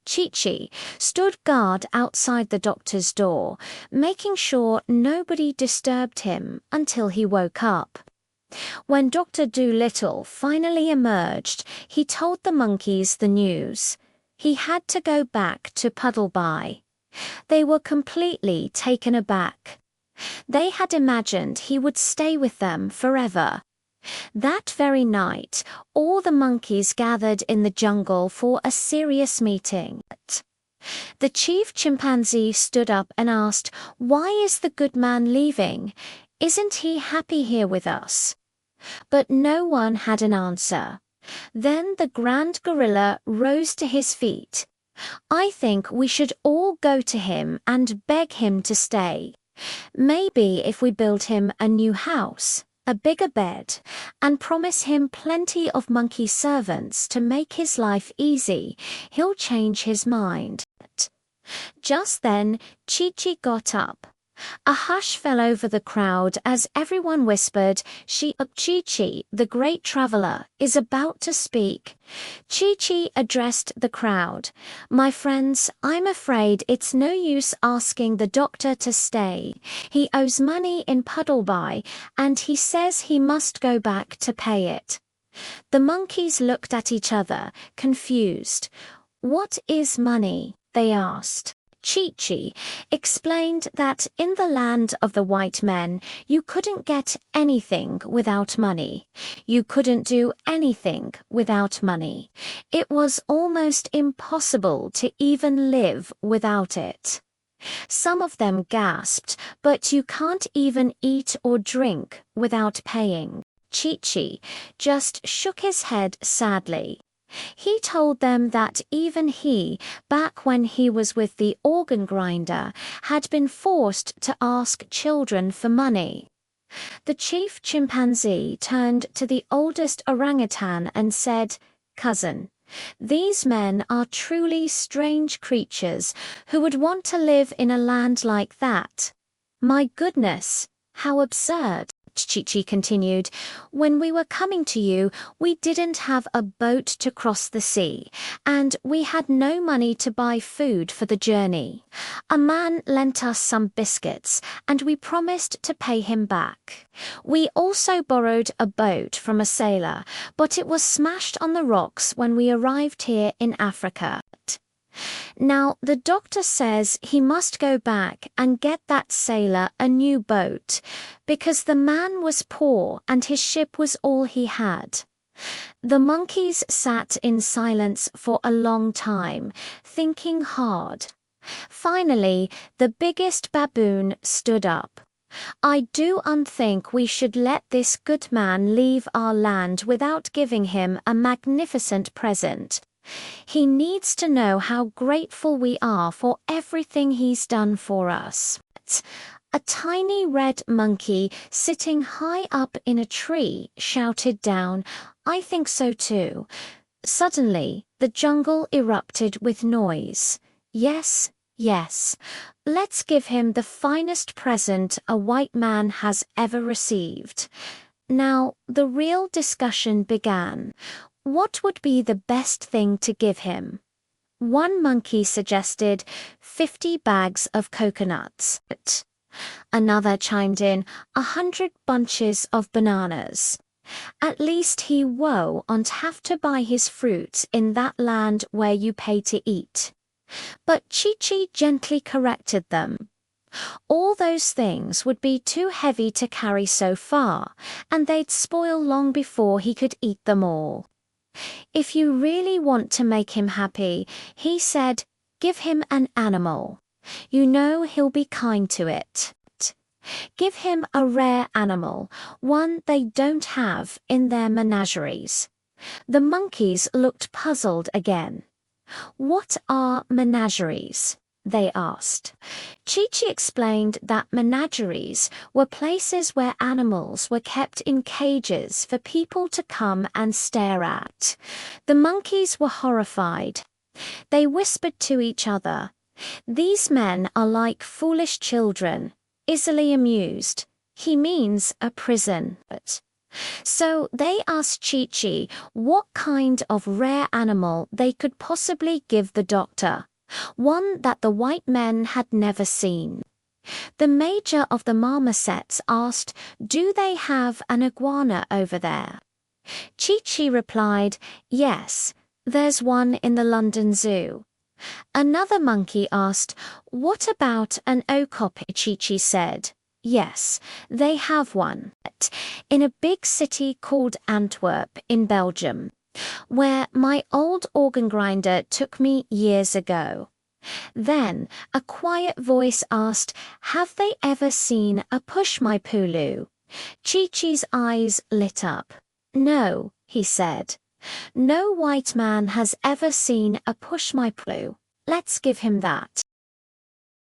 Chi-Chi stood guard outside the doctor's door, making sure nobody disturbed him until he woke up. When Dr. Dolittle finally emerged, he told the monkeys the news. He had to go back to Puddleby. They were completely taken aback. They had imagined he would stay with them forever. That very night, all the monkeys gathered in the jungle for a serious meeting. The chief chimpanzee stood up and asked, "Why is the good man leaving? Isn't he happy here with us?" But no one had an answer. Then the grand gorilla rose to his feet. "I think we should all go to him and beg him to stay. Maybe if we build him a new house, a bigger bed, and promise him plenty of monkey servants to make his life easy, he'll change his mind." Just then, Chi-Chi got up. A hush fell over the crowd as everyone whispered, Chi-Chi, the great traveler, is about to speak. Chi-Chi addressed the crowd. "My friends, I'm afraid it's no use asking the doctor to stay. He owes money in Puddleby, and he says he must go back to pay it." The monkeys looked at each other, confused. "What is money?" they asked. Chi-Chi explained that in the land of the white men, you couldn't get anything without money. You couldn't do anything without money. It was almost impossible to even live without it. Some of them gasped, "But you can't even eat or drink without paying." Chi-Chi just shook his head sadly. He told them that even he, back when he was with the organ grinder, had been forced to ask children for money. The chief chimpanzee turned to the oldest orangutan and said, "Cousin, these men are truly strange creatures who would want to live in a land like that. My goodness, how absurd." Chi-Chi continued, "When we were coming to you, we didn't have a boat to cross the sea, and we had no money to buy food for the journey. A man lent us some biscuits, and we promised to pay him back. We also borrowed a boat from a sailor, but it was smashed on the rocks when we arrived here in Africa. Now, the doctor says he must go back and get that sailor a new boat, because the man was poor and his ship was all he had." The monkeys sat in silence for a long time, thinking hard. Finally, the biggest baboon stood up. "I do think we should let this good man leave our land without giving him a magnificent present. He needs to know how grateful we are for everything he's done for us." A tiny red monkey sitting high up in a tree shouted down, "I think so too." Suddenly, the jungle erupted with noise. "Yes, yes, let's give him the finest present a white man has ever received." Now, the real discussion began. What would be the best thing to give him? One monkey suggested 50 bags of coconuts. Another chimed in 100 bunches of bananas. At least he won't have to buy his fruit in that land where you pay to eat. But Chi-Chi gently corrected them. All those things would be too heavy to carry so far, and they'd spoil long before he could eat them all. If you really want to make him happy, he said, give him an animal. You know he'll be kind to it. Give him a rare animal, one they don't have in their menageries. The monkeys looked puzzled again. What are menageries? They asked. Chi-Chi explained that menageries were places where animals were kept in cages for people to come and stare at. The monkeys were horrified. They whispered to each other, "These men are like foolish children, easily amused. He means a prison." So they asked Chi-Chi what kind of rare animal they could possibly give the doctor, one that the white men had never seen. The major of the marmosets asked, "Do they have an iguana over there?" Chi-Chi replied, "Yes, there's one in the London Zoo." Another monkey asked, "What about an okapi?" Chi-Chi said, "Yes, they have one in a big city called Antwerp in Belgium, where my old organ grinder took me years ago." Then a quiet voice asked, "Have they ever seen a pushmi-pulu?" Chi-Chi's eyes lit up. "No," he said. "No white man has ever seen a pushmi-pulu. Let's give him that."